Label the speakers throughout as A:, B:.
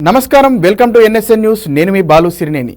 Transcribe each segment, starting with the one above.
A: నమస్కారం, welcome to NSN news. నేను మీ బాలు సిరినేని.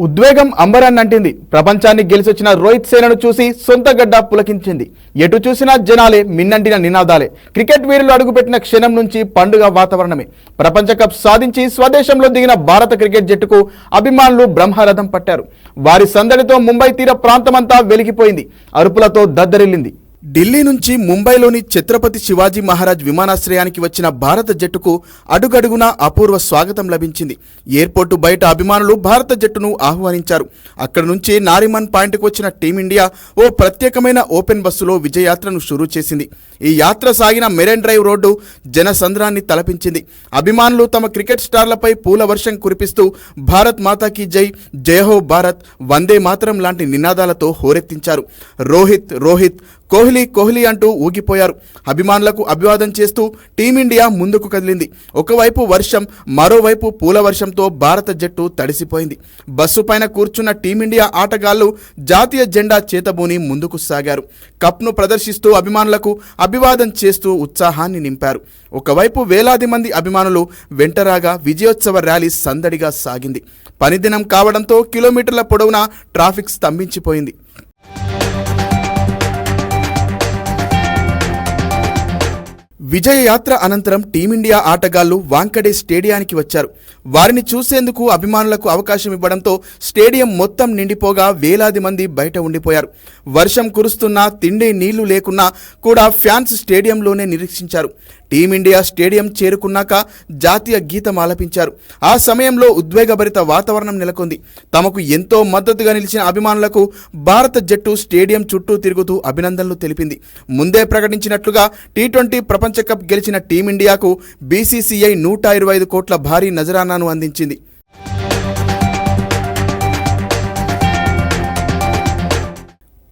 A: ఉద్వేగం అంబరాన్నంటింది. ప్రపంచాన్ని గెలిచొచ్చిన రోహిత్ సేనను చూసి సొంత గడ్డ పులకించింది. ఎటు చూసినా జనాలే, మిన్నంటిన నినాదాలే. క్రికెట్ వీరులు అడుగుపెట్టిన క్షణం నుంచి పండుగ వాతావరణమే. ప్రపంచ కప్ సాధించి స్వదేశంలో దిగిన భారత క్రికెట్ జట్టుకు అభిమానులు బ్రహ్మరథం పట్టారు. వారి సందడితో ముంబై తీర ప్రాంతమంతా వెలిగిపోయింది, అరుపులతో దద్దరిల్లింది. ఢిల్లీ నుంచి ముంబైలోని ఛత్రపతి శివాజీ మహారాజ్ విమానాశ్రయానికి వచ్చిన భారత జట్టుకు అడుగడుగునా అపూర్వ స్వాగతం లభించింది. ఎయిర్పోర్టు బయట అభిమానులు భారత జట్టును ఆహ్వానించారు. అక్కడి నుంచి నారిమన్ పాయింట్కు వచ్చిన టీమిండియా ఓ ప్రత్యేకమైన ఓపెన్ బస్సులో విజయయాత్రను షురూ చేసింది. ఈ యాత్ర సాగిన మెరైన్ డ్రైవ్ రోడ్డు జనసంద్రాన్ని తలపించింది. అభిమానులు తమ క్రికెట్ స్టార్లపై పూల వర్షం కురిపిస్తూ భారత్ మాతాకి జై, జయహో భారత్, వందే మాతరం లాంటి నినాదాలతో హోరెత్తించారు. రోహిత్ రోహిత్, కోహ్లీ కోహ్లీ అంటూ ఊగిపోయారు. అభిమానులకు అభివాదం చేస్తూ టీమిండియా ముందుకు కదిలింది. ఒకవైపు వర్షం, మరోవైపు పూల వర్షంతో భారత జట్టు తడిసిపోయింది. బస్సు పైన కూర్చున్న టీమిండియా ఆటగాళ్లు జాతీయ జెండా చేతబూని ముందుకు సాగారు. కప్ను ప్రదర్శిస్తూ అభిమానులకు అభివాదం చేస్తూ ఉత్సాహాన్ని నింపారు. ఒకవైపు వేలాది మంది అభిమానులు వెంటరాగా విజయోత్సవ ర్యాలీ సందడిగా సాగింది. పనిదినం కావడంతో కిలోమీటర్ల పొడవునా ట్రాఫిక్ స్తంభించిపోయింది. విజయ యాత్ర అనంతరం టీమిండియా ఆటగాళ్లు వాంకడే స్టేడియానికి వచ్చారు. వారిని చూసేందుకు అభిమానులకు అవకాశం ఇవ్వడంతో స్టేడియం మొత్తం నిండిపోగా వేలాది మంది బయట ఉండిపోయారు. వర్షం కురుస్తున్నా, తిండి నీళ్లు లేకున్నా కూడా ఫ్యాన్స్ స్టేడియంలోనే నిరీక్షించారు. టీమిండియా స్టేడియం చేరుకున్నాక జాతీయ గీతం ఆలపించారు. ఆ సమయంలో ఉద్వేగభరిత వాతావరణం నెలకొంది. తమకు ఎంతో మద్దతుగా నిలిచిన అభిమానులకు భారత జట్టు స్టేడియం చుట్టూ తిరుగుతూ అభినందనలు తెలిపింది. ముందే ప్రకటించినట్లుగా టీ20 ప్రపంచ కప్ గెలిచిన టీమిండియాకు బీసీసీఐ 125 కోట్ల భారీ నజరానాను అందించింది.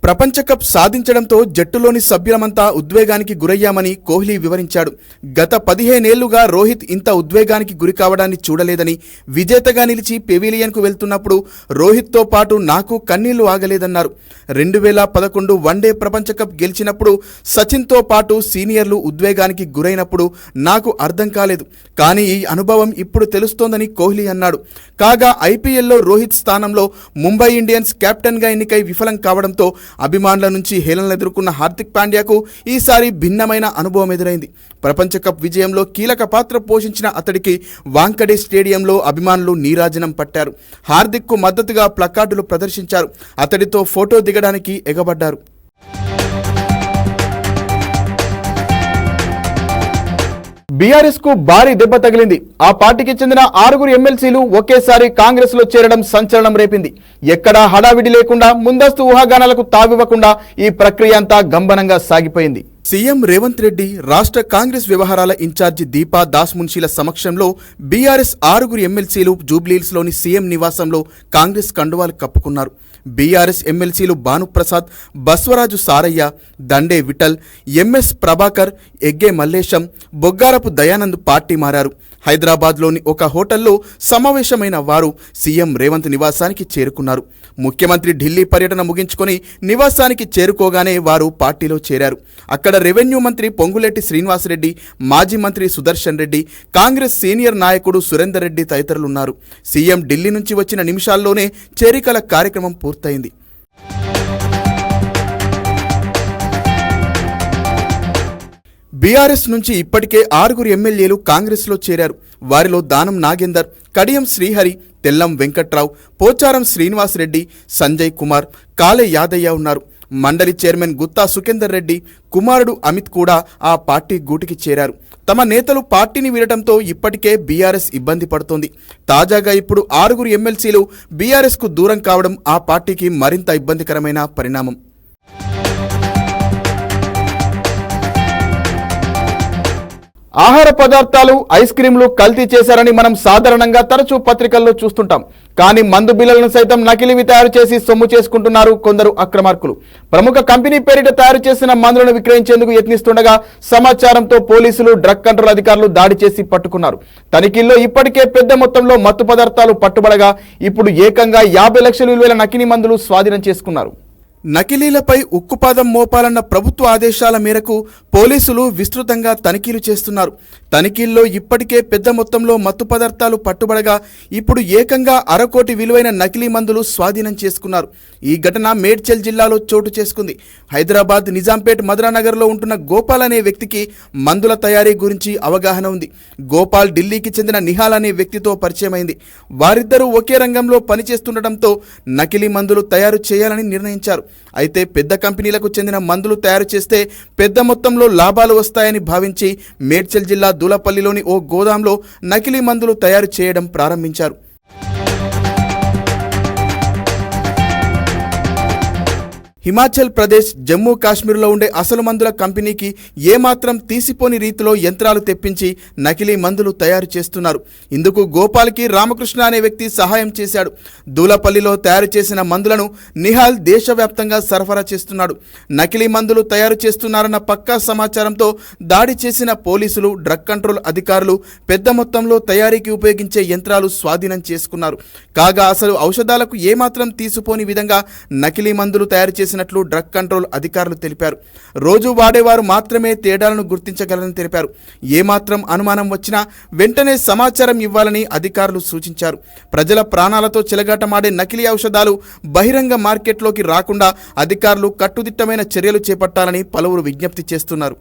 A: ప్రపంచ కప్ సాధించడంతో జట్టులోని సభ్యులమంతా ఉద్వేగానికి గురయ్యామని కోహ్లీ వివరించాడు. గత 15 ఏళ్లుగా రోహిత్ ఇంత ఉద్వేగానికి గురి కావడాన్ని చూడలేదని, విజేతగా నిలిచి పెవిలియన్కు వెళ్తున్నప్పుడు రోహిత్తో పాటు నాకు కన్నీళ్లు ఆగలేదన్నారు. 2011 వన్డే ప్రపంచ కప్ గెలిచినప్పుడు సచిన్తో పాటు సీనియర్లు ఉద్వేగానికి గురైనప్పుడు నాకు అర్థం కాలేదు, కానీ ఈ అనుభవం ఇప్పుడు తెలుస్తోందని కోహ్లీ అన్నాడు. కాగా ఐపీఎల్లో రోహిత్ స్థానంలో ముంబై ఇండియన్స్ కెప్టెన్గా ఎన్నికై విఫలం కావడంతో అభిమానుల నుంచి హేళనలు ఎదుర్కొన్న హార్దిక్ పాండ్యాకు ఈసారి భిన్నమైన అనుభవం ఎదురైంది. ప్రపంచ కప్ విజయంలో కీలక పాత్ర పోషించిన అతడికి వాంకడే స్టేడియంలో అభిమానులు నీరాజనం పట్టారు. హార్దిక్కు మద్దతుగా ప్లకార్డులు ప్రదర్శించారు. అతడితో ఫోటో దిగడానికి ఎగబడ్డారు. బీఆర్ఎస్ కు భారీ దెబ్బ తగిలింది. ఆ పార్టీకి చెందిన 6 ఎమ్మెల్సీలు ఒకేసారి కాంగ్రెస్ లో చేరడం సంచలనం రేపింది. ఎక్కడా హడావిడి లేకుండా, ముందస్తు ఊహాగానాలకు తావివ్వకుండా ఈ ప్రక్రియ అంతా గంభనంగా సాగిపోయింది. సీఎం రేవంత్ రెడ్డి, రాష్ట్ర కాంగ్రెస్ వ్యవహారాల ఇన్ఛార్జి దీపా దాస్మున్షీల సమక్షంలో బీఆర్ఎస్ 6 ఎమ్మెల్సీలు జూబ్లీహిల్స్లోని సీఎం నివాసంలో కాంగ్రెస్ కండువాలు కప్పుకున్నారు. బీఆర్ఎస్ ఎమ్మెల్సీలు భానుప్రసాద్, బస్వరాజు సారయ్య, దండే విఠల్, ఎంఎస్ ప్రభాకర్, ఎగ్గే మల్లేశం, బొగ్గారపు దయానంద్ పార్టీ మారారు. హైదరాబాద్లోని ఒక హోటల్లో సమావేశమైన వారు సీఎం రేవంత్ నివాసానికి చేరుకున్నారు. ముఖ్యమంత్రి ఢిల్లీ పర్యటన ముగించుకొని నివాసానికి చేరుకోగానే వారు పార్టీలో చేరారు. అక్కడ రెవెన్యూ మంత్రి పొంగులేటి శ్రీనివాసరెడ్డి, మాజీ మంత్రి సుదర్శన్ రెడ్డి, కాంగ్రెస్ సీనియర్ నాయకుడు సురేందర్ రెడ్డి తదితరులున్నారు. సీఎం ఢిల్లీ నుంచి వచ్చిన నిమిషాల్లోనే చేరికల కార్యక్రమం పూర్తయింది. బీఆర్ఎస్ నుంచి ఇప్పటికే 6 ఎమ్మెల్యేలు కాంగ్రెస్లో చేరారు. వారిలో దానం నాగేందర్, కడియం శ్రీహరి, తెల్లం వెంకట్రావు, పోచారం శ్రీనివాసరెడ్డి, సంజయ్ కుమార్, కాలే యాదయ్య ఉన్నారు. మండలి చైర్మన్ గుత్తా సుఖేందర్ రెడ్డి కుమారుడు అమిత్ కూడా ఆ పార్టీ గూటికి చేరారు. తమ నేతలు పార్టీని వీడటంతో ఇప్పటికే బీఆర్ఎస్ ఇబ్బంది పడుతోంది. తాజాగా ఇప్పుడు 6 ఎమ్మెల్సీలు బీఆర్ఎస్కు దూరం కావడం ఆ పార్టీకి మరింత ఇబ్బందికరమైన పరిణామం. ఆహార పదార్థాలు, ఐస్ క్రీంలు కల్తీ చేశారని మనం సాధారణంగా తరచూ పత్రికల్లో చూస్తుంటాం. కానీ మందు బిళ్ళలను సైతం నకిలీవి తయారు చేసి సొమ్ము చేసుకుంటున్నారు కొందరు అక్రమార్కులు. ప్రముఖ కంపెనీ పేరిట తయారు చేసిన మందులను విక్రయించేందుకు యత్నిస్తుండగా సమాచారంతో పోలీసులు, డ్రగ్ కంట్రోల్ అధికారులు దాడి చేసి పట్టుకున్నారు. తనిఖీల్లో ఇప్పటికే పెద్ద మొత్తంలో మత్తు పదార్థాలు పట్టుబడగా ఇప్పుడు ఏకంగా 50 లక్షల విలువైన నకిలీ మందులు స్వాధీనం చేసుకున్నారు. నకిలీలపై ఉక్కుపాదం మోపాలన్న ప్రభుత్వ ఆదేశాల మేరకు పోలీసులు విస్తృతంగా తనిఖీలు చేస్తున్నారు. తనిఖీల్లో ఇప్పటికే పెద్ద మొత్తంలో మత్తు పదార్థాలు పట్టుబడగా ఇప్పుడు ఏకంగా 1/2 కోటి విలువైన నకిలీ మందులు స్వాధీనం చేసుకున్నారు. ఈ ఘటన మేడ్చల్ జిల్లాలో చోటు చేసుకుంది. హైదరాబాద్ నిజాంపేట్ మధురానగర్లో ఉంటున్న గోపాల్ అనే వ్యక్తికి మందుల తయారీ గురించి అవగాహన ఉంది. గోపాల్ ఢిల్లీకి చెందిన నిహాల్ అనే వ్యక్తితో పరిచయమైంది. వారిద్దరూ ఒకే రంగంలో పనిచేస్తుండటంతో నకిలీ మందులు తయారు చేయాలని నిర్ణయించారు. అయితే పెద్ద కంపెనీలకు చెందిన మందులు తయారు చేస్తే పెద్ద మొత్తంలో లాభాలు వస్తాయని భావించి మేడ్చల్ జిల్లా దూలపల్లిలోని ఓ గోదాంలో నకిలీ మందులు తయారు చేయడం ప్రారంభించారు. హిమాచల్ ప్రదేశ్, జమ్మూ కాశ్మీర్లో ఉండే అసలు మందుల కంపెనీకి ఏమాత్రం తీసిపోని రీతిలో యంత్రాలు తెప్పించి నకిలీ మందులు తయారు చేస్తున్నారు. ఇందుకు గోపాల్కి రామకృష్ణ అనే వ్యక్తి సహాయం చేశాడు. దూలపల్లిలో తయారు చేసిన మందులను నిహాల్ దేశవ్యాప్తంగా సరఫరా చేస్తున్నాడు. నకిలీ మందులు తయారు చేస్తున్నారన్న పక్కా సమాచారంతో దాడి చేసిన పోలీసులు, డ్రగ్ కంట్రోల్ అధికారులు పెద్ద మొత్తంలో తయారీకి ఉపయోగించే యంత్రాలు స్వాధీనం చేసుకున్నారు. కాగా అసలు ఔషధాలకు ఏమాత్రం తీసిపోని విధంగా నకిలీ మందులు తయారు చేసినట్లు డ్రగ్ కంట్రోల్ అధికారులు తెలిపారు. రోజు వాడేవారు మాత్రమే తేడాలను గుర్తించగలరని తెలిపారు. ఏమాత్రం అనుమానం వచ్చినా వెంటనే సమాచారం ఇవ్వాలని అధికారులు సూచించారు. ప్రజల ప్రాణాలతో చెలగాటమాడే నకిలీ ఔషధాలు బహిరంగ మార్కెట్లోకి రాకుండా అధికారులు కట్టుదిట్టమైన చర్యలు చేపట్టాలని పలువురు విజ్ఞప్తి చేస్తున్నారు.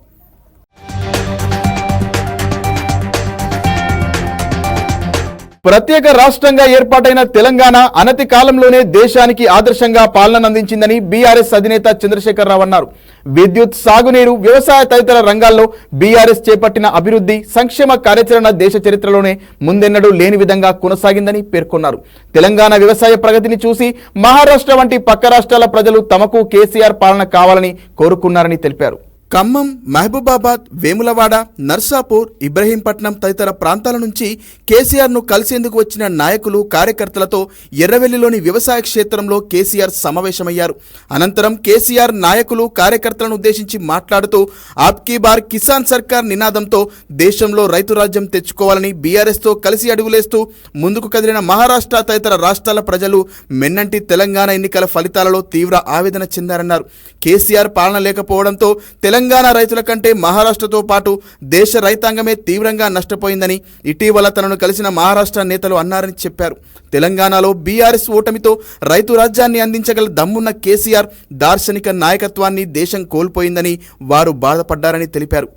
A: ప్రత్యేక రాష్ట్రంగా ఏర్పాటైన తెలంగాణ అనతి కాలంలోనే దేశానికి ఆదర్శంగా పాలన అందించిందని బీఆర్ఎస్ అధినేత చంద్రశేఖర్ రావు అన్నారు. విద్యుత్, సాగునీరు, వ్యవసాయ తదితర రంగాల్లో బీఆర్ఎస్ చేపట్టిన అభివృద్ధి, సంక్షేమ కార్యాచరణ దేశ చరిత్రలోనే ముందెన్నడూ లేని విధంగా కొనసాగిందని పేర్కొన్నారు. తెలంగాణ వ్యవసాయ ప్రగతిని చూసి మహారాష్ట్ర వంటి పక్క రాష్ట్రాల ప్రజలు తమకు కేసీఆర్ పాలన కావాలని కోరుకున్నారని తెలిపారు. ఖమ్మం, మహబూబాబాద్, వేములవాడ, నర్సాపూర్, ఇబ్రహీంపట్నం తదితర ప్రాంతాల నుంచి కేసీఆర్ను కలిసేందుకు వచ్చిన నాయకులు, కార్యకర్తలతో ఎర్రవెల్లిలోని వ్యవసాయ క్షేత్రంలో కేసీఆర్ సమావేశమయ్యారు. అనంతరం కేసీఆర్ నాయకులు, కార్యకర్తలను ఉద్దేశించి మాట్లాడుతూ ఆప్కీ బార్ కిసాన్ సర్కార్ నినాదంతో దేశంలో రైతు రాజ్యం తెచ్చుకోవాలని బీఆర్ఎస్తో కలిసి అడుగులేస్తూ ముందుకు కదిలిన మహారాష్ట్ర తదితర రాష్ట్రాల ప్రజలు మెన్నంటి తెలంగాణ ఎన్నికల ఫలితాలలో తీవ్ర ఆవేదన చెందారన్నారు. కేసీఆర్ పాలన లేకపోవడంతో తెలంగాణ రైతుల కంటే మహారాష్ట్రతో పాటు దేశ రైతాంగమే తీవ్రంగా నష్టపోయిందని ఇటీవల తనను కలిసిన మహారాష్ట్ర నేతలు అన్నారని చెప్పారు. తెలంగాణలో బీఆర్ఎస్ ఓటమితో రైతు రాజ్యాన్ని అందించగల దమ్మున్న కేసీఆర్ దార్శనిక నాయకత్వాన్ని దేశం కోల్పోయిందని వారు బాధపడ్డారని తెలిపారు.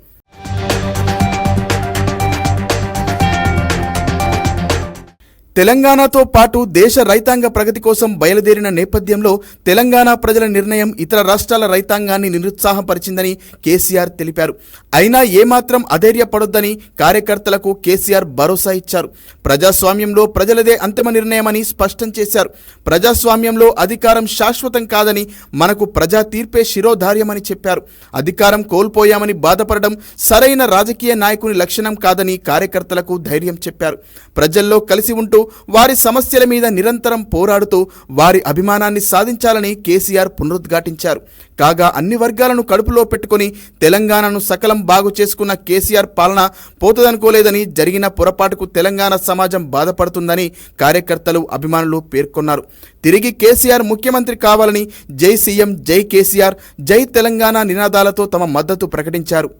A: తెలంగాణతో పాటు దేశ రైతాంగ ప్రగతి కోసం బయలుదేరిన నేపథ్యంలో తెలంగాణ ప్రజల నిర్ణయం ఇతర రాష్ట్రాల రైతాంగాన్ని నిరుత్సాహపరిచిందని కేసీఆర్ తెలిపారు. అయినా ఏమాత్రం అధైర్యపడొద్దని కార్యకర్తలకు కేసీఆర్ భరోసా ఇచ్చారు. ప్రజాస్వామ్యంలో ప్రజలదే అంతిమ నిర్ణయమని స్పష్టం చేశారు. ప్రజాస్వామ్యంలో అధికారం శాశ్వతం కాదని, మనకు ప్రజా తీర్పే శిరోధార్యమని చెప్పారు. అధికారం కోల్పోయామని బాధపడడం సరైన రాజకీయ నాయకుని లక్షణం కాదని కార్యకర్తలకు ధైర్యం చెప్పారు. ప్రజల్లో కలిసి ఉంటూ వారి సమస్యల మీద నిరంతరం పోరాడుతూ వారి అభిమానాన్ని సాధించాలని కేసీఆర్ పునరుద్ఘాటించారు. కాగా అన్ని వర్గాలను కడుపులో పెట్టుకుని తెలంగాణను సకలం బాగు చేసుకున్న కేసీఆర్ పాలన పోతదనుకోలేదని, జరిగిన పొరపాటుకు తెలంగాణ సమాజం బాధపడుతుందని కార్యకర్తలు, అభిమానులు పేర్కొన్నారు. తిరిగి కేసీఆర్ ముఖ్యమంత్రి కావాలని జై సీఎం, జై కేసీఆర్, జై తెలంగాణ నినాదాలతో తమ మద్దతు ప్రకటించారు.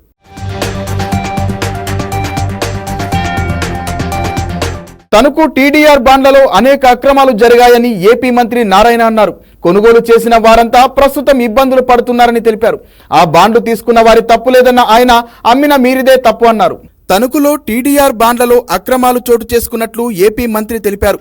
A: తనకు టీడీఆర్ బాండ్లలో అనేక అక్రమాలు జరిగాయని ఏపీ మంత్రి నారాయణ అన్నారు. కొనుగోలు చేసిన వారంతా ప్రస్తుతం ఇబ్బందులు పడుతున్నారని తెలిపారు. ఆ బాండ్లు తీసుకున్న వారి తప్పు లేదన్న ఆయన, అమ్మిన మీరిదే తప్పు అన్నారు. తణుకులో టీడీఆర్ బాండ్లలో అక్రమాలు చోటు చేసుకున్నట్లు ఏపీ మంత్రి తెలిపారు.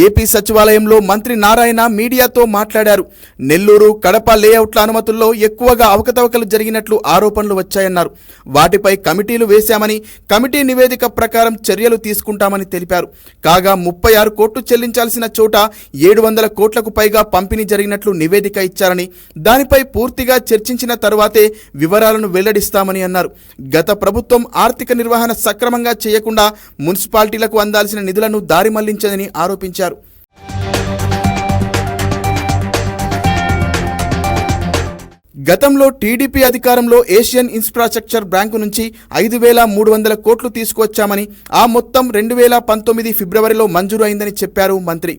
A: ఏపీ సచివాలయంలో మంత్రి నారాయణ మీడియాతో మాట్లాడారు. నెల్లూరు, కడప లేఅవుట్ల అనుమతుల్లో ఎక్కువగా అవకతవకలు జరిగినట్లు ఆరోపణలు వచ్చాయన్నారు. వాటిపై కమిటీలు వేశామని, కమిటీ నివేదిక ప్రకారం చర్యలు తీసుకుంటామని తెలిపారు. కాగా 36 కోట్లు చెల్లించాల్సిన చోట 700 కోట్లకు పైగా పంపిణీ జరిగినట్లు నివేదిక ఇచ్చారని, దానిపై పూర్తిగా చర్చించిన తర్వాతే వివరాలను వెల్లడిస్తామని అన్నారు. గత ప్రభుత్వం ఆర్థిక నిర్వహణ సక్రమంగా చేయకుండా మున్సిపాలిటీలకు అందాల్సిన నిధులను దారి మళ్లించిందని ఆరోపించారు. గతంలో టీడీపీ అధికారంలో ఏషియన్ ఇన్ఫ్రాస్ట్రక్చర్ బ్యాంకు నుంచి 5,300 కోట్లు తీసుకువచ్చామని, ఆ మొత్తం 2019 ఫిబ్రవరిలో మంజూరు అయిందని చెప్పారు మంత్రి.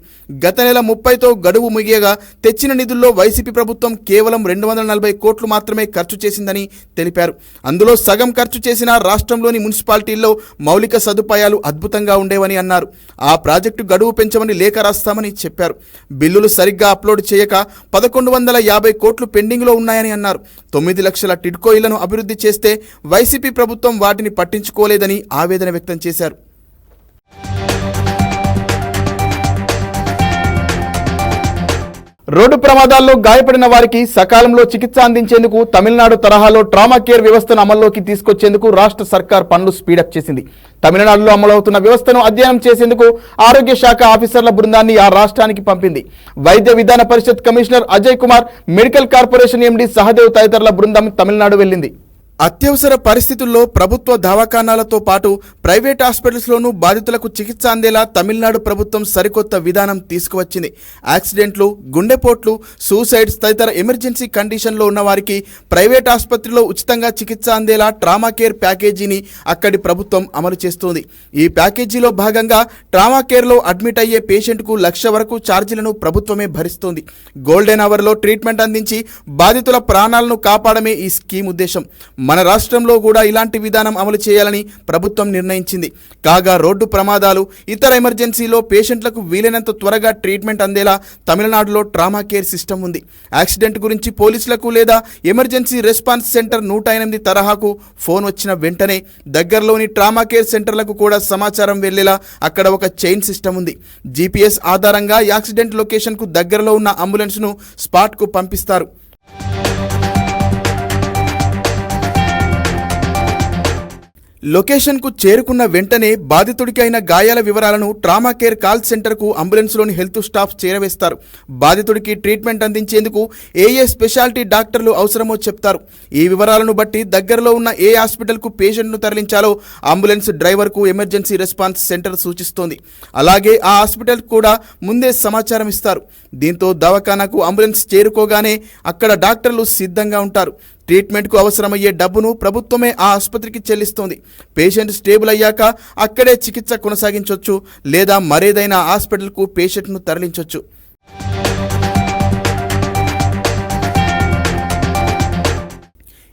A: గత నెల 30తో గడువు ముగియగా తెచ్చిన నిధుల్లో వైసీపీ ప్రభుత్వం కేవలం 240 కోట్లు మాత్రమే ఖర్చు చేసిందని తెలిపారు. అందులో సగం ఖర్చు చేసిన రాష్ట్రంలోని మున్సిపాలిటీల్లో మౌలిక సదుపాయాలు అద్భుతంగా ఉండేవని అన్నారు. ఆ ప్రాజెక్టు గడువు పెంచమని లేఖ రాస్తామని చెప్పారు. బిల్లులు సరిగ్గా అప్లోడ్ చేయక 1,150 కోట్లు పెండింగ్లో ఉన్నాయని అన్నారు. 9 లక్షల టిడ్కో ఇళ్లను అభివృద్ధి చేస్తే వైసీపీ ప్రభుత్వం వాటిని పట్టించుకోలేదని ఆవేదన వ్యక్తం చేశారు. రోడ్డు ప్రమాదాల్లో గాయపడిన వారికి సకాలంలో చికిత్స అందించేందుకు తమిళనాడు తరహాలో ట్రామా కేర్ వ్యవస్థను అమల్లోకి తీసుకొచ్చేందుకు రాష్ట్ర సర్కార్ పనులు స్పీడప్ చేసింది. తమిళనాడులో అమలవుతున్న వ్యవస్థను అధ్యయనం చేసేందుకు ఆరోగ్య శాఖ ఆఫీసర్ల బృందాన్ని ఆ రాష్ట్రానికి పంపింది. వైద్య విధాన పరిషత్ commissioner Ajay Kumar, medical corporation MD Sahadev తదితరుల బృందం తమిళనాడు వెళ్లింది. అత్యవసర పరిస్థితుల్లో ప్రభుత్వ దవాఖానాలతో పాటు ప్రైవేట్ హాస్పిటల్స్లోనూ బాధితులకు చికిత్స అందేలా తమిళనాడు ప్రభుత్వం సరికొత్త విధానం తీసుకువచ్చింది. యాక్సిడెంట్లు, గుండెపోట్లు, సూసైడ్స్ తదితర ఎమర్జెన్సీ కండిషన్లో ఉన్న వారికి ప్రైవేట్ ఆసుపత్రిలో ఉచితంగా చికిత్స అందేలా ట్రామా కేర్ ప్యాకేజీని అక్కడి ప్రభుత్వం అమలు చేస్తోంది. ఈ ప్యాకేజీలో భాగంగా ట్రామా కేర్లో అడ్మిట్ అయ్యే పేషెంట్కు 1,00,000 వరకు ఛార్జీలను ప్రభుత్వమే భరిస్తోంది. గోల్డెన్ అవర్లో ట్రీట్మెంట్ అందించి బాధితుల ప్రాణాలను కాపాడమే ఈ స్కీమ్ ఉద్దేశం. మన రాష్ట్రంలో కూడా ఇలాంటి విధానం అమలు చేయాలని ప్రభుత్వం నిర్ణయించింది. కాగా రోడ్డు ప్రమాదాలు, ఇతర ఎమర్జెన్సీలో పేషెంట్లకు వీలైనంత త్వరగా ట్రీట్మెంట్ అందేలా తమిళనాడులో ట్రామా కేర్ సిస్టమ్ ఉంది. యాక్సిడెంట్ గురించి పోలీసులకు లేదా ఎమర్జెన్సీ రెస్పాన్స్ సెంటర్ 108 తరహాకు ఫోన్ వచ్చిన వెంటనే దగ్గరలోని ట్రామా కేర్ సెంటర్లకు కూడా సమాచారం వెళ్లేలా అక్కడ ఒక చైన్ సిస్టమ్ ఉంది. జీపీఎస్ ఆధారంగా యాక్సిడెంట్ లొకేషన్కు దగ్గరలో ఉన్న అంబులెన్స్ను స్పాట్కు పంపిస్తారు. లొకేషన్కు చేరుకున్న వెంటనే బాధితుడికి అయిన గాయాల వివరాలను ట్రామా కేర్ కాల్ సెంటర్కు అంబులెన్స్లోని హెల్త్ స్టాఫ్ చేరవేస్తారు. బాధితుడికి ట్రీట్మెంట్ అందించేందుకు ఏ స్పెషాలిటీ డాక్టర్లు అవసరమో చెప్తారు. ఈ వివరాలను బట్టి దగ్గరలో ఉన్న ఏ హాస్పిటల్కు పేషెంట్ను తరలించాలో అంబులెన్స్ డ్రైవర్కు ఎమర్జెన్సీ రెస్పాన్స్ సెంటర్ సూచిస్తోంది. అలాగే ఆ హాస్పిటల్ కూడా ముందే సమాచారం ఇస్తారు. దీంతో దవాఖానాకు అంబులెన్స్ చేరుకోగానే అక్కడ డాక్టర్లు సిద్ధంగా ఉంటారు. ట్రీట్మెంట్కు అవసరమయ్యే డబ్బును ప్రభుత్వమే ఆ ఆసుపత్రికి చెల్లిస్తోంది. పేషెంట్ స్టేబుల్ అయ్యాక అక్కడే చికిత్స కొనసాగించవచ్చు, లేదా మరేదైనా హాస్పిటల్కు పేషెంట్ను తరలించవచ్చు.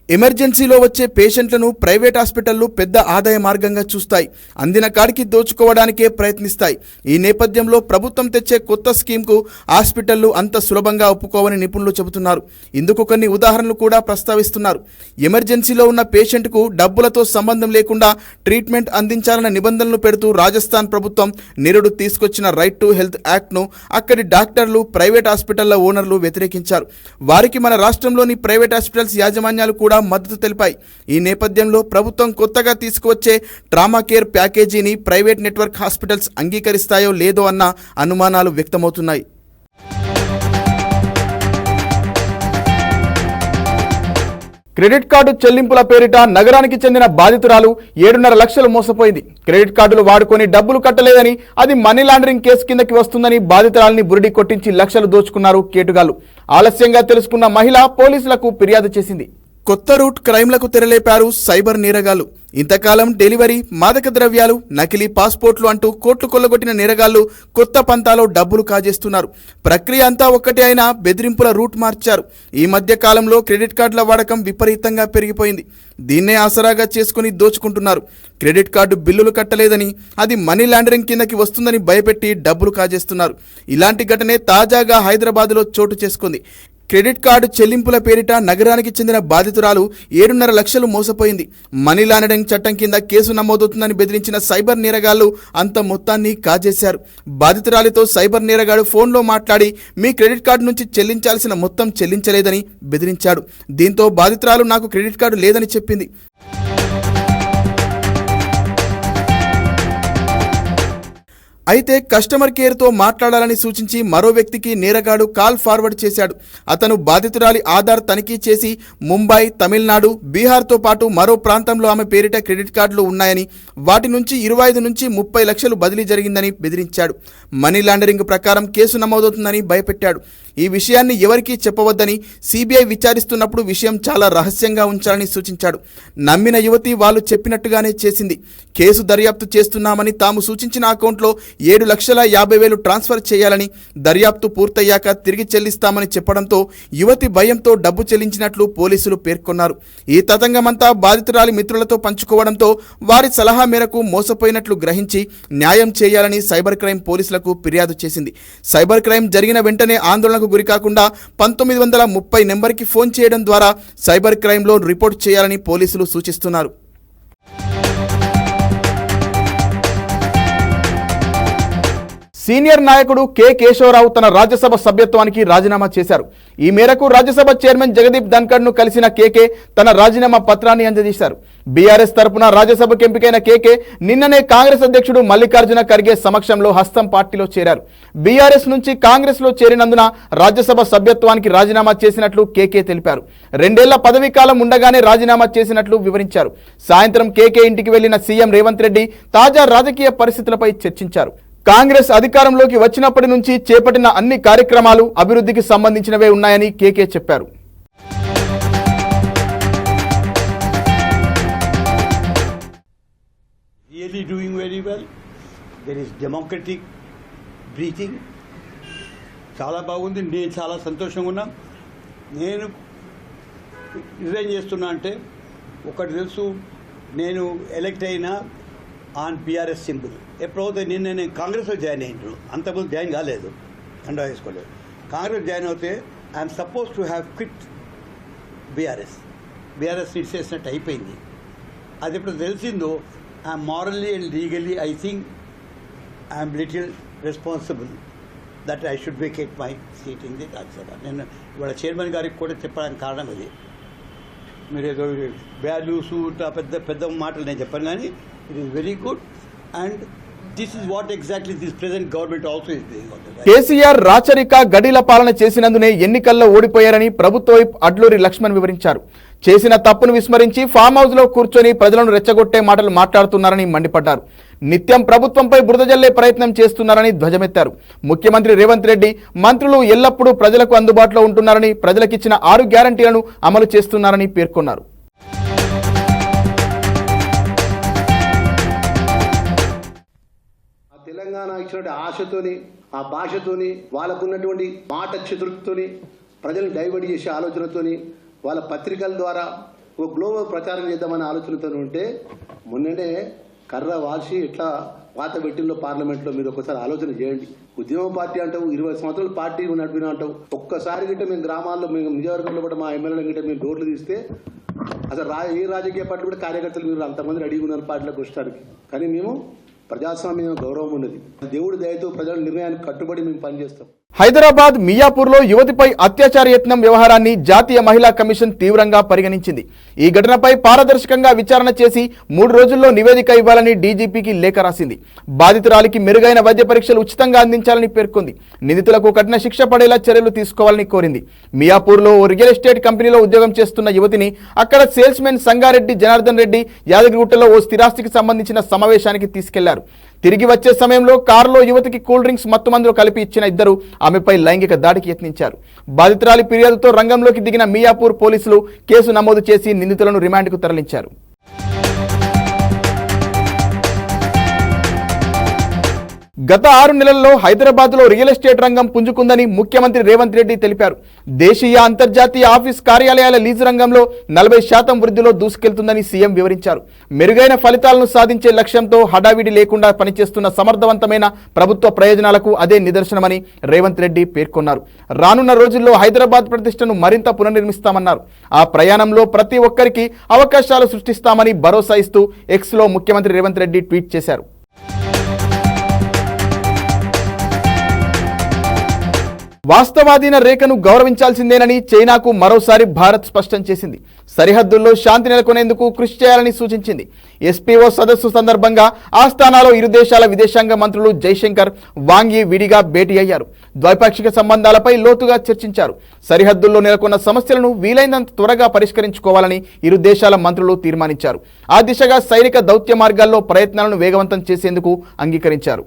A: ఎమర్జెన్సీలో వచ్చే పేషెంట్లను ప్రైవేట్ హాస్పిటళ్లు పెద్ద ఆదాయ మార్గంగా చూస్తాయి. అందిన కాడికి దోచుకోవడానికే ప్రయత్నిస్తాయి. ఈ నేపథ్యంలో ప్రభుత్వం తెచ్చే కొత్త స్కీమ్కు హాస్పిటళ్లు అంత సులభంగా ఒప్పుకోవని నిపుణులు చెబుతున్నారు. ఇందుకు కొన్ని ఉదాహరణలు కూడా ప్రస్తావిస్తున్నారు. ఎమర్జెన్సీలో ఉన్న పేషెంట్కు డబ్బులతో సంబంధం లేకుండా ట్రీట్మెంట్ అందించాలన్న నిబంధనలు పెడుతూ రాజస్థాన్ ప్రభుత్వం నిరుడు తీసుకొచ్చిన రైట్ టు హెల్త్ యాక్ట్ను అక్కడి డాక్టర్లు, ప్రైవేట్ హాస్పిటళ్ల ఓనర్లు వ్యతిరేకించారు. వారికి మన రాష్ట్రంలోని ప్రైవేట్ హాస్పిటల్స్ యాజమాన్యాలు కూడా మద్దతు తెలిపాయి. ఈ నేపథ్యంలో ప్రభుత్వం కొత్తగా తీసుకువచ్చే ట్రామా కేర్ ప్యాకేజీని ప్రైవేట్ నెట్వర్క్ హాస్పిటల్స్ అంగీకరిస్తాయో లేదో అన్న అనుమానాలు వ్యక్తమవుతున్నాయి. క్రెడిట్ కార్డు చెల్లింపుల పేరిట నగరానికి చెందిన బాధితురాలు 7.5 లక్షలు మోసపోయింది. క్రెడిట్ కార్డులు వాడుకొని డబ్బులు కట్టలేదని, అది మనీ లాండరింగ్ కేసు కిందకి వస్తుందని బాధితురాలిని బురిడి కొట్టించి లక్షలు దోచుకున్నారు కేటుగాళ్లు. ఆలస్యంగా తెలుసుకున్న మహిళ పోలీసులకు ఫిర్యాదు చేసింది. కొత్త రూట్ క్రైమ్లకు తెరలేపారు సైబర్ నేరగాళ్లు. ఇంతకాలం డెలివరీ, మాదక ద్రవ్యాలు, నకిలీ పాస్పోర్ట్లు అంటూ కోట్లు కొల్లగొట్టిన నేరగాళ్లు కొత్త పంతాలో డబ్బులు కాజేస్తున్నారు. ప్రక్రియ అంతా ఒక్కటే అయినా బెదిరింపుల రూట్ మార్చారు. ఈ మధ్య కాలంలో క్రెడిట్ కార్డుల వాడకం విపరీతంగా పెరిగిపోయింది. దీన్నే ఆసరాగా చేసుకుని దోచుకుంటున్నారు. క్రెడిట్ కార్డు బిల్లులు కట్టలేదని, అది మనీ లాండరింగ్ కిందకి వస్తుందని భయపెట్టి డబ్బులు కాజేస్తున్నారు. ఇలాంటి ఘటనే తాజాగా హైదరాబాద్లో చోటు చేసుకుంది. క్రెడిట్ కార్డు చెల్లింపుల పేరిట నగరానికి చెందిన బాధితురాలు 7.5 లక్షలు మోసపోయింది. మనీ లాండరింగ్ చట్టం కింద కేసు నమోదవుతుందని బెదిరించిన సైబర్ నేరగాళ్లు అంత మొత్తాన్ని కాజేశారు. బాధితురాలితో సైబర్ నేరగాడు ఫోన్లో మాట్లాడి మీ క్రెడిట్ కార్డు నుంచి చెల్లించాల్సిన మొత్తం చెల్లించలేదని బెదిరించాడు. దీంతో బాధితురాలు నాకు క్రెడిట్ కార్డు లేదని చెప్పింది. అయితే కస్టమర్ కేర్తో మాట్లాడాలని సూచించి మరో వ్యక్తికి నేరగాడు కాల్ ఫార్వర్డ్ చేశాడు. అతను బాధితురాలి ఆధార్ తనిఖీ చేసి ముంబై, తమిళనాడు, బీహార్తో పాటు మరో ప్రాంతంలో ఆమె పేరిట క్రెడిట్ కార్డులు ఉన్నాయని, వాటి నుంచి 25 నుంచి 30 లక్షలు బదిలీ జరిగిందని బెదిరించాడు. మనీ లాండరింగ్ ప్రకారం కేసు నమోదవుతుందని భయపెట్టాడు. ఈ విషయాన్ని ఎవరికీ చెప్పవద్దని, సిబిఐ విచారిస్తున్నప్పుడు విషయం చాలా రహస్యంగా ఉంచాలని సూచించాడు. నమ్మిన యువతి వాళ్ళు చెప్పినట్టుగానే చేసింది. కేసు దర్యాప్తు చేస్తున్నామని, తాము సూచించిన అకౌంట్లో 7,50,000 ట్రాన్స్ఫర్ చేయాలని, దర్యాప్తు పూర్తయ్యాక తిరిగి చెల్లిస్తామని చెప్పడంతో యువతి భయంతో డబ్బు చెల్లించినట్లు పోలీసులు పేర్కొన్నారు. ఈ తతంగమంతా బాధితురాలి మిత్రులతో పంచుకోవడంతో వారి సలహా మేరకు మోసపోయినట్లు గ్రహించి న్యాయం చేయాలని సైబర్ క్రైమ్ పోలీసులకు ఫిర్యాదు చేసింది. సైబర్ క్రైమ్ జరిగిన వెంటనే ఆందోళనకు గురికాకుండా 1930 నెంబర్కి ఫోన్ చేయడం ద్వారా సైబర్ క్రైమ్లో రిపోర్ట్ చేయాలని పోలీసులు సూచిస్తున్నారు. సీనియర్ నాయకుడు కె కేశవరావు తన రాజ్యసభ సభ్యత్వానికి రాజీనామా చేశారు. ఈ మేరకు రాజ్యసభ చైర్మన్ జగదీప్ ధన్కర్ను కలిసిన కేకే తన రాజీనామా పత్రాన్ని అందజేశారు. బీఆర్ఎస్ తరపున రాజ్యసభకు ఎంపికైన కేకే నిన్ననే కాంగ్రెస్ అధ్యక్షుడు మల్లికార్జున ఖర్గే సమక్షంలో హస్తం పార్టీలో చేరారు. బీఆర్ఎస్ నుంచి కాంగ్రెస్లో చేరినందున రాజ్యసభ సభ్యత్వానికి రాజీనామా చేసినట్లు కేకే తెలిపారు. 2 ఏళ్ల పదవీ కాలం ఉండగానే రాజీనామా చేసినట్లు వివరించారు. సాయంత్రం కేకే ఇంటికి వెళ్లిన సీఎం రేవంత్ రెడ్డి తాజా రాజకీయ పరిస్థితులపై చర్చించారు. కాంగ్రెస్ అధికారంలోకి వచ్చినప్పటి నుంచి చేపట్టిన అన్ని కార్యక్రమాలు అభివృద్ధికి సంబంధించినవే ఉన్నాయని కేకే చెప్పారు.
B: Really doing very well. There is democratic breathing. చాలా బాగుంది. నేను చాలా సంతోషంగా ఉన్నా. నేను రిజైన్ చేస్తున్నా అంటే ఒకటి తెలుసు, నేను ఎలక్ట్ అయినా ఆన్ బీఆర్ఎస్ సింబల్. ఎప్పుడైతే నేను కాంగ్రెస్లో జాయిన్ అయ్యాను, అంతకుముందు జాయిన్ కాలేదు, కండా వేసుకోలేదు. కాంగ్రెస్ జాయిన్ అవుతే I'm suppose to have quit BRS ఇచ్చేసినట్టు అయిపోయింది. అది ఎప్పుడు తెలిసిందో I'm morally and legally I think I'm little responsible that I should vacate my seat in the Rajya Sabha. నేను ఇవాళ చైర్మన్ గారికి కూడా చెప్పడానికి కారణం అది. మీరు ఏదో వాల్యూస్ పెద్ద పెద్ద మాటలు నేను చెప్పాను, కానీ it is very good and this is what exactly this present government also is doing.
A: KCR రాచరిక గడిల పాలన చేసినందునే ఎన్నికల్లో ఓడిపోయారని ప్రభుత్వ వైప్ అడ్లూరి లక్ష్మణ్ వివరించారు. చేసిన తప్పును విస్మరించి ఫామ్ హౌస్ లో కూర్చొని ప్రజలను రెచ్చగొట్టే మాటలు మాట్లాడుతున్నారని మండిపడ్డారు. నిత్యం ప్రభుత్వంపై బురద జల్లే ప్రయత్నం చేస్తున్నారని ధ్వజమెత్తారు. ముఖ్యమంత్రి రేవంత్ రెడ్డి, మంత్రులు ఎల్లప్పుడూ ప్రజలకు అందుబాటులో ఉంటున్నారని, ప్రజలకిచ్చిన 6 గ్యారంటీలను అమలు చేస్తున్నారని పేర్కొన్నారు.
C: తెలంగాణ ఇచ్చినటువంటి ఆశతోని, ఆ భాషతోని, వాళ్ళకున్నటువంటి మాట చతుర్థతోని, ప్రజలను డైవర్ట్ చేసే ఆలోచనతోని, వాళ్ళ పత్రికల ద్వారా ఒక గ్లోబల్ ప్రచారం చేద్దామనే ఆలోచనతో ఉంటే మొన్ననే కర్ర వాల్చి ఎట్లా పాత పెట్టిల్లో పార్లమెంట్లో మీరు ఒకసారి ఆలోచన చేయండి. ఉద్యమ పార్టీ అంటావు, 20 సంవత్సరాల పార్టీ నడిపిన అంటావు. ఒక్కసారి గిట్ట మేము గ్రామాల్లో, మేము నియోజకవర్గంలో కూడా మా ఎమ్మెల్యేల గిట్ట మేము డోర్లు తీస్తే అసలు ఏ రాజకీయ పార్టీ కూడా కార్యకర్తలు మీరు అంతమంది రెడీగా ఉన్నారు పార్టీలోకి వచ్చడానికి. కానీ మేము ప్రజాస్వామ్యం గౌరవం ఉన్నది. దేవుడి దయతో ప్రజల నిర్ణయానికి కట్టుబడి మేము పనిచేస్తాం.
A: హైదరాబాద్ మియాపూర్లో యువతిపై అత్యాచార యత్నం వ్యవహారాన్ని జాతీయ మహిళా కమిషన్ తీవ్రంగా పరిగణించింది. ఈ ఘటనపై పారదర్శకంగా విచారణ చేసి 3 రోజుల్లో నివేదిక ఇవ్వాలని డీజీపీకి లేఖ రాసింది. బాధితురాలికి మెరుగైన వైద్య పరీక్షలు ఉచితంగా అందించాలని పేర్కొంది. నిందితులకు కఠిన శిక్ష పడేలా చర్యలు తీసుకోవాలని కోరింది. మియాపూర్లో ఓ రియల్ ఎస్టేట్ కంపెనీలో ఉద్యోగం చేస్తున్న యువతిని అక్కడ సేల్స్ మెన్ సంగారెడ్డి జనార్దన్ రెడ్డి యాదగిరిగుట్టలో ఓ స్థిరాస్తికి సంబంధించిన సమావేశానికి తీసుకెళ్లారు. తిరిగి వచ్చే సమయంలో కారులో యువతికి కూల్ డ్రింక్స్ మత్తుమందులు కలిపి ఇచ్చిన ఇద్దరు ఆమెపై లైంగిక దాడికి యత్నించారు. బాధితురాలి ఫిర్యాదుతో రంగంలోకి దిగిన మియాపూర్ పోలీసులు కేసు నమోదు చేసి నిందితులను రిమాండ్కు తరలించారు. గత 6 నెలల్లో హైదరాబాద్లో రియల్ ఎస్టేట్ రంగం పుంజుకుందని ముఖ్యమంత్రి రేవంత్ రెడ్డి తెలిపారు. దేశీయ అంతర్జాతీయ ఆఫీస్ కార్యాలయాల లీజు రంగంలో 40% వృద్ధిలో దూసుకెళ్తుందని సీఎం వివరించారు. మెరుగైన ఫలితాలను సాధించే లక్ష్యంతో హడావిడి లేకుండా పనిచేస్తున్న సమర్థవంతమైన ప్రభుత్వ ప్రయోజనాలకు అదే నిదర్శనమని రేవంత్ రెడ్డి పేర్కొన్నారు. రానున్న రోజుల్లో హైదరాబాద్ ప్రతిష్టను మరింత పునర్నిర్మిస్తామన్నారు. ఆ ప్రయాణంలో ప్రతి ఒక్కరికి అవకాశాలు సృష్టిస్తామని భరోసా ఇస్తూ ఎక్స్లో ముఖ్యమంత్రి రేవంత్ రెడ్డి ట్వీట్ చేశారు. వాస్తవాధీన రేఖను గౌరవించాల్సిందేనని చైనాకు మరోసారి భారత్ స్పష్టం చేసింది. సరిహద్దుల్లో శాంతి నెలకొనేందుకు కృషి చేయాలని సూచించింది. ఎస్పీఓ సదస్సు సందర్భంగా ఆస్థానాలో ఇరు దేశాల విదేశాంగ మంత్రులు జైశంకర్, వాంగ్ యీ విడిగా భేటీ అయ్యారు. ద్వైపాక్షిక సంబంధాలపై లోతుగా చర్చించారు. సరిహద్దుల్లో నెలకొన్న సమస్యలను వీలైనంత త్వరగా పరిష్కరించుకోవాలని ఇరు దేశాల మంత్రులు తీర్మానించారు. ఆ దిశగా సైనిక దౌత్య మార్గాల్లో ప్రయత్నాలను వేగవంతం చేసేందుకు అంగీకరించారు.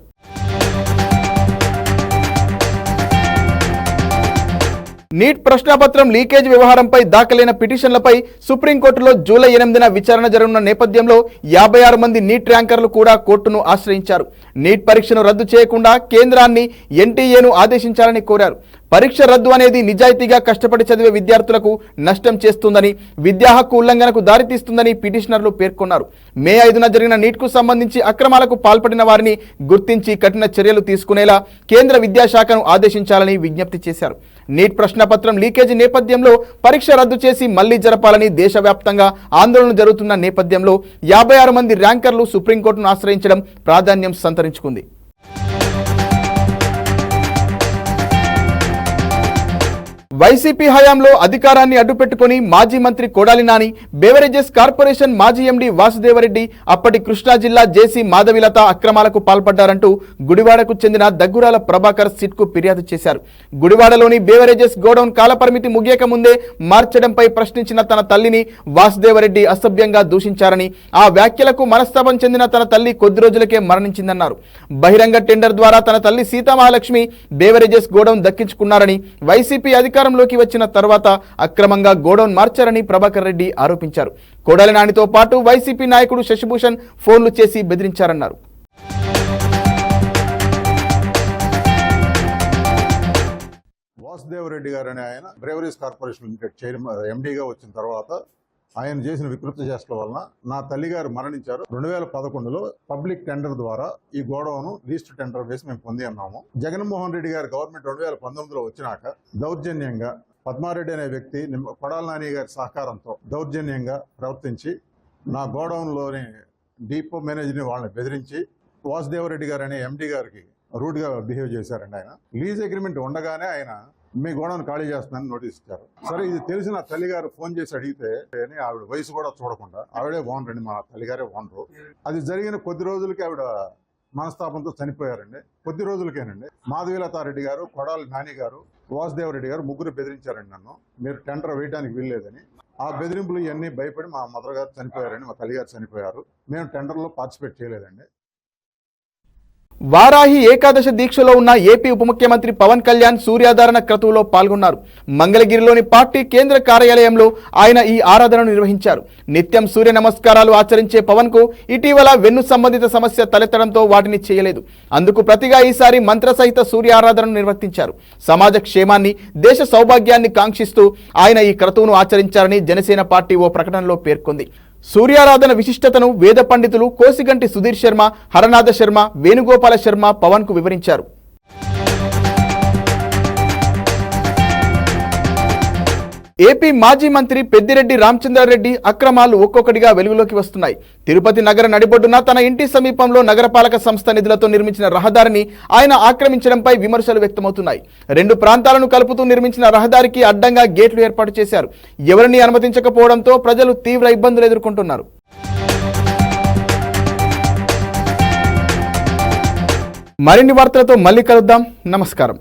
A: నీట్ ప్రశ్నాపత్రం లీకేజ్ వ్యవహారంపై దాఖలైన పిటిషన్లపై సుప్రీంకోర్టులో జూలై 8న విచారణ జరగనున్న నేపథ్యంలో 56 మంది నీట్ ర్యాంకర్లు కూడా కోర్టును ఆశ్రయించారు. నీట్ పరీక్షను రద్దు చేయకుండా కేంద్రాన్ని ఎన్టీఏను ఆదేశించాలని కోరారు. పరీక్ష రద్దు అనేది నిజాయితీగా కష్టపడి చదివే విద్యార్థులకు నష్టం చేస్తుందని, విద్యా హక్కు ఉల్లంఘనకు దారితీస్తుందని పిటిషనర్లు పేర్కొన్నారు. మే 5న జరిగిన నీట్కు సంబంధించి అక్రమాలకు పాల్పడిన వారిని గుర్తించి కఠిన చర్యలు తీసుకునేలా కేంద్ర విద్యాశాఖను ఆదేశించాలని విజ్ఞప్తి చేశారు. నీట్ ప్రశ్నపత్రం లీకేజీ నేపథ్యంలో పరీక్ష రద్దు చేసి మళ్లీ జరపాలని దేశవ్యాప్తంగా ఆందోళన జరుగుతున్న నేపథ్యంలో 56 మంది ర్యాంకర్లు సుప్రీంకోర్టును ఆశ్రయించడం ప్రాధాన్యం సంతరించుకుంది. వైసీపీ హయాంలో అధికారాన్ని అడ్డుపెట్టుకుని మాజీ మంత్రి కొడాలి నాని, బేవరేజెస్ కార్పొరేషన్ మాజీ ఎండీ వాసుదేవరెడ్డి, అప్పటి కృష్ణా జిల్లా జేసీ మాధవిలత అక్రమాలకు పాల్పడ్డారంటూ గుడివాడకు చెందిన దగ్గురాల ప్రభాకర్ సిట్కు ఫిర్యాదు చేశారు. గుడివాడలోని బేవరేజెస్ గోడౌన్ కాలపరిమితి ముగియక ముందే మార్చడంపై ప్రశ్నించిన తన తల్లిని వాసుదేవరెడ్డి అసభ్యంగా దూషించారని, ఆ వ్యాఖ్యలకు మనస్తాపం చెందిన తన తల్లి కొద్ది రోజులకే మరణించిందన్నారు. బహిరంగ టెండర్ ద్వారా తన తల్లి సీతామహాలక్ష్మి బేవరేజెస్ గోడౌన్ దక్కించుకున్నారని, వైసీపీ అధికారంలోకి వచ్చిన తర్వాత అక్రమంగా గోడౌన్ మార్చారని ప్రభాకర్ రెడ్డి ఆరోపించారు. కొడాలి నానితో పాటు వైసీపీ నాయకుడు శశిభూషణ్ ఫోన్లు చేసి బెదిరించారన్నారు.
D: వాసుదేవరెడ్డి గారు అనే ఆయన బ్రేవరీస్ కార్పొరేషన్ లిమిటెడ్ చైర్మన్ ఎండీగా వచ్చిన తర్వాత ఆయన చేసిన వికృత చేష్టల వలన నా తల్లిగారు మరణించారు. 2011లో పబ్లిక్ టెండర్ ద్వారా ఈ గోడౌన్ లీస్ట్ టెండర్ వేసి మేము పొంది ఉన్నాము. జగన్మోహన్ రెడ్డి గారి గవర్నమెంట్ 2019లో వచ్చినాక దౌర్జన్యంగా పద్మారెడ్డి అనే వ్యక్తి కొడాలి నాని గారి సహకారంతో దౌర్జన్యంగా ప్రవర్తించి నా గోడౌన్లోని డిపో మేనేజర్ని వాళ్ళని బెదిరించి వాసుదేవరెడ్డి గారు అనే ఎండీ గారికి రూడ్గా బిహేవ్ చేశారండి. ఆయన లీజ్ అగ్రిమెంట్ ఉండగానే ఆయన మీ గోడౌన్ ఖాళీ చేస్తున్నానని నోటీస్ ఇచ్చారు. సరే, ఇది తెలిసి నా తల్లిగారు ఫోన్ చేసి అడిగితే ఆవిడ వయసు కూడా చూడకుండా ఆవిడే ఓనర్ అండి, మా తల్లిగారే ఓనరు. అది జరిగిన కొద్ది రోజులకి ఆవిడ మనస్తాపంతో చనిపోయారండి. కొద్ది రోజులకేనండి మాధవీలతారెడ్డి గారు, కొడాలి నాని గారు, వాసుదేవరెడ్డి గారు ముగ్గురు బెదిరించారండి నన్ను, మీరు టెండర్ వేయడానికి వీల్లేదని. ఆ బెదిరింపులు ఇవన్నీ భయపడి మా మదర్ గారు చనిపోయారండి, మా తల్లిగారు చనిపోయారు. మేము టెండర్లో పార్టిసిపేట్ చేయలేదండి.
A: వారాహి ఏకాదశ దీక్షలో ఉన్న ఏపీ ఉప ముఖ్యమంత్రి పవన్ కళ్యాణ్ సూర్యాధారణ క్రతువులో పాల్గొన్నారు. మంగళగిరిలోని పార్టీ కేంద్ర కార్యాలయంలో ఆయన ఈ ఆరాధనను నిర్వహించారు. నిత్యం సూర్య నమస్కారాలు ఆచరించే పవన్ కు ఇటీవల వెన్ను సంబంధిత సమస్య తలెత్తడంతో వాటిని చేయలేదు. అందుకు ప్రతిగా ఈసారి మంత్రసహిత సూర్య ఆరాధనను నిర్వర్తించారు. సమాజ క్షేమాన్ని, దేశ సౌభాగ్యాన్ని కాంక్షిస్తూ ఆయన ఈ క్రతువును ఆచరించారని జనసేన పార్టీ ఓ ప్రకటనలో పేర్కొంది. సూర్యారాధన విశిష్టతను వేద పండితులు కోసిగంటి సుధీర్ శర్మ, హరనాథ శర్మ, వేణుగోపాల శర్మ పవన్ కు వివరించారు. ఏపీ మాజీ మంత్రి పెద్దిరెడ్డి రామచంద్రారెడ్డి అక్రమాలు ఒక్కొక్కటిగా వెలుగులోకి వస్తున్నాయి. తిరుపతి నగర నడిబొడ్డున తన ఇంటి సమీపంలో నగరపాలక సంస్థ నిధులతో నిర్మించిన రహదారిని ఆయన ఆక్రమించడంపై విమర్శలు వ్యక్తమవుతున్నాయి. 2 ప్రాంతాలను కలుపుతూ నిర్మించిన రహదారికి అడ్డంగా గేట్లు ఏర్పాటు చేశారు. ఎవరిని అనుమతించకపోవడంతో ప్రజలు తీవ్ర ఇబ్బందులు ఎదుర్కొంటున్నారు. మరిన్ని వార్తలతో మళ్ళీ కలుద్దాం. నమస్కారం.